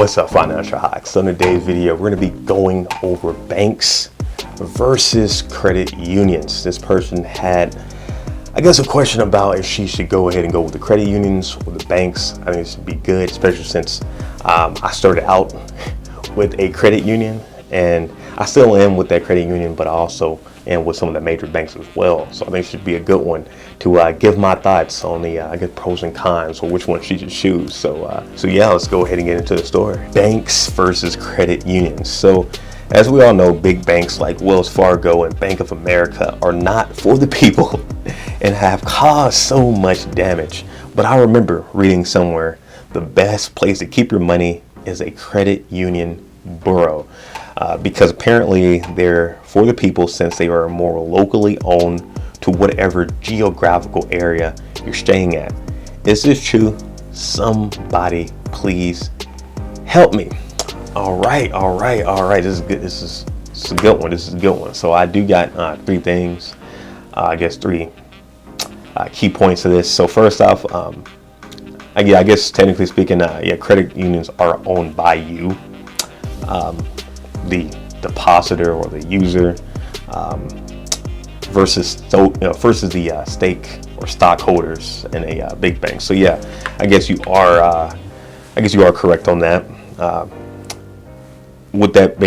What's up, Financial Hacks? So in today's video, we're going to be going over banks versus credit unions. This person had, I guess, a question about if she should go ahead and go with the credit unions or the banks. I think it should be good, especially since I started out with a credit union, and I still am with that credit union, but I also am with some of the major banks as well. So I think it should be a good one to give my thoughts on the I guess pros and cons, or which one she should choose. So yeah, let's go ahead and get into the story. Banks versus credit unions. So as we all know, big banks like Wells Fargo and Bank of America are not for the people and have caused so much damage. But I remember reading somewhere the best place to keep your money is a credit union bureau. Because apparently they're for the people, since they are more locally owned to whatever geographical area you're staying at. Is this true? Somebody please help me. All right. This is good. This is a good one. This is a good one. So I do got three things. I guess three key points to this. So first off, I guess technically speaking, credit unions are owned by you, the depositor or the user, versus the stake or stockholders in a big bank. So yeah, I guess you are correct on that. With that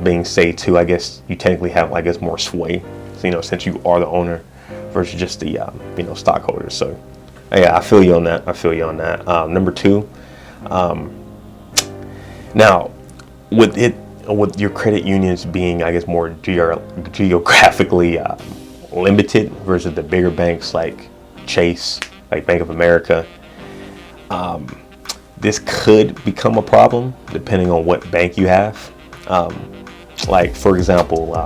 being said too, I guess you technically have more sway. So, since you are the owner versus just the stockholders. So yeah, I feel you on that. Number two, now with your credit unions being, I guess, more geographically limited versus the bigger banks like Chase, like Bank of America, this could become a problem depending on what bank you have. Like, for example,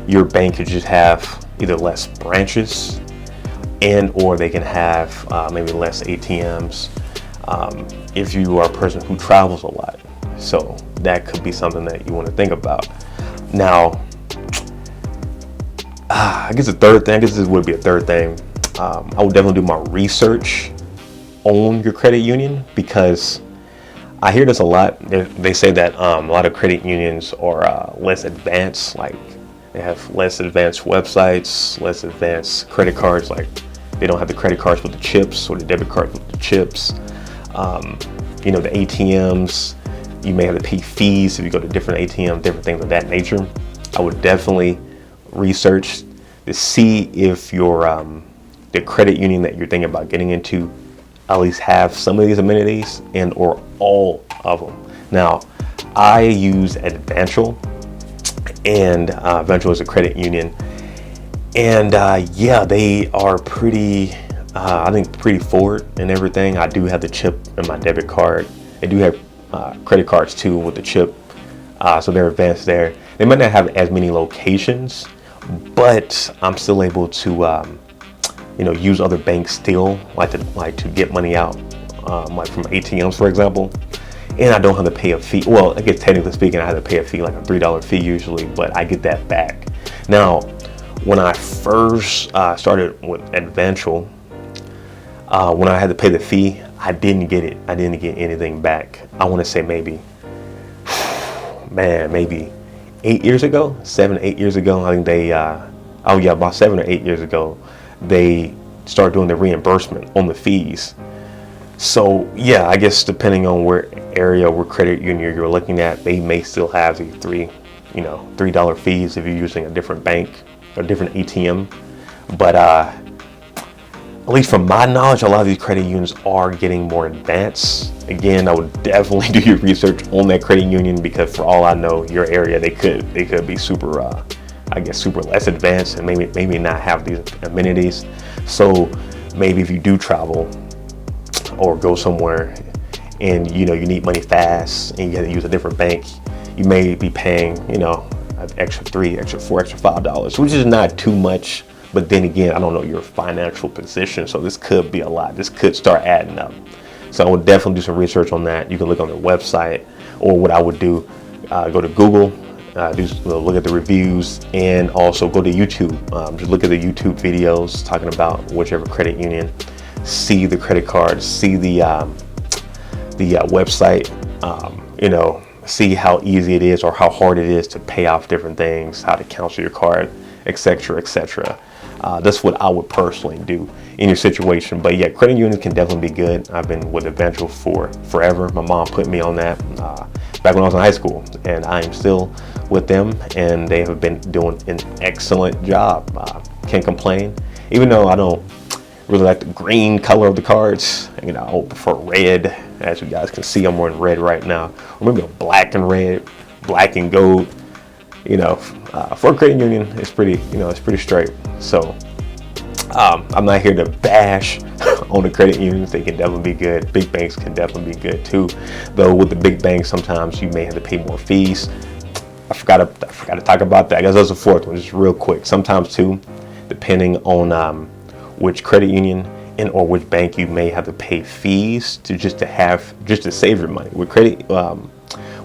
your bank could just have either less branches or they can have maybe less ATMs if you are a person who travels a lot. So that could be something that you want to think about. Now, I guess this would be a third thing. I would definitely do my research on your credit union, because I hear this a lot. They say that a lot of credit unions are less advanced. Like, they have less advanced websites, less advanced credit cards. Like, they don't have the credit cards with the chips or the debit cards with the chips. The ATMs, you may have to pay fees if you go to different ATMs, different things of that nature. I would definitely research to see if your the credit union that you're thinking about getting into at least have some of these amenities and or all of them. Now, I use Advantial, and Advantial is a credit union, and they are pretty, I think, pretty forward and everything. I do have the chip in my debit card. I do have credit cards too with the chip, so they're advanced there. They might not have as many locations, but I'm still able to use other banks still, like to get money out, like from ATMs, for example. And I don't have to pay a fee. Well, I guess technically speaking, I have to pay a fee, like a $3 fee usually, but I get that back. Now, when I first started with Advantial, when I had to pay the fee, I didn't get it. I didn't get anything back. I want to say maybe 8 years ago, 7 to 8 years ago. I think they, about 7 or 8 years ago, they started doing the reimbursement on the fees. So yeah, I guess depending on where credit union you're looking at, they may still have the $3 fees if you're using a different bank or different ATM. But at least from my knowledge, a lot of these credit unions are getting more advanced. Again, I would definitely do your research on that credit union, because for all I know, your area, they could be super, super less advanced, and maybe not have these amenities. So maybe if you do travel or go somewhere and you need money fast and you have to use a different bank, you may be paying an extra $3, extra $4, extra $5, which is not too much. But then again, I don't know your financial position, so this could be a lot. This could start adding up. So I would definitely do some research on that. You can look on their website, or what I would do, go to Google, look at the reviews, and also go to YouTube. Just look at the YouTube videos talking about whichever credit union. See the credit cards, see the the website, see how easy it is or how hard it is to pay off different things, how to cancel your card, etc., etc. That's what I would personally do in your situation. But yeah, credit unions can definitely be good. I've been with Eventual for forever. My mom put me on that back when I was in high school, and I am still with them, and they have been doing an excellent job. Can't complain, even though I don't really like the green color of the cards. I would prefer red. As you guys can see, I'm wearing red right now, or maybe a black and red, black and gold. For a credit union, it's pretty straight. So I'm not here to bash on the credit unions. They can definitely be good. Big banks can definitely be good too, though with the big banks sometimes you may have to pay more fees. I forgot to talk about that. I guess that's the fourth one, just real quick. Sometimes too, depending on which credit union or which bank, you may have to pay fees just to save your money. With a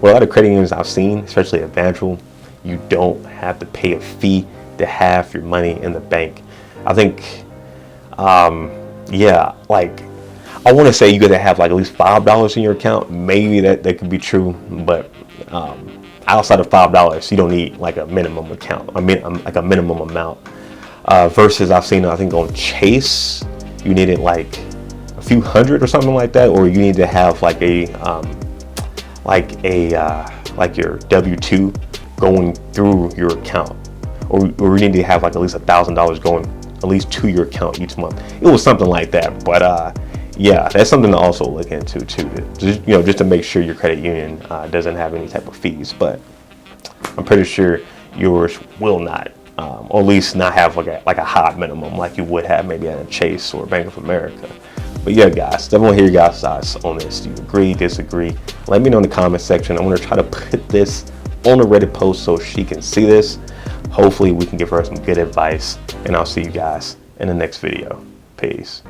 lot of credit unions I've seen, especially Eventual, you don't have to pay a fee to have your money in the bank. I think, I want to say you got to have like at least $5 in your account. Maybe that could be true, but outside of $5, you don't need like a minimum account. Like a minimum amount. Versus I've seen, I think on Chase, you needed like a few hundred or something like that, or you need to have like your W-2 going through your account, or you need to have like at least $1,000 going at least to your account each month. It was something like that, but yeah, that's something to also look into too. Just to make sure your credit union doesn't have any type of fees. But I'm pretty sure yours will not, or at least not have like a high minimum like you would have maybe at a Chase or Bank of America. But yeah, guys, definitely hear your guys' thoughts on this. Do you agree, disagree? Let me know in the comment section. I'm going to try to put this on a Reddit post so she can see this. Hopefully we can give her some good advice, and I'll see you guys in the next video. Peace.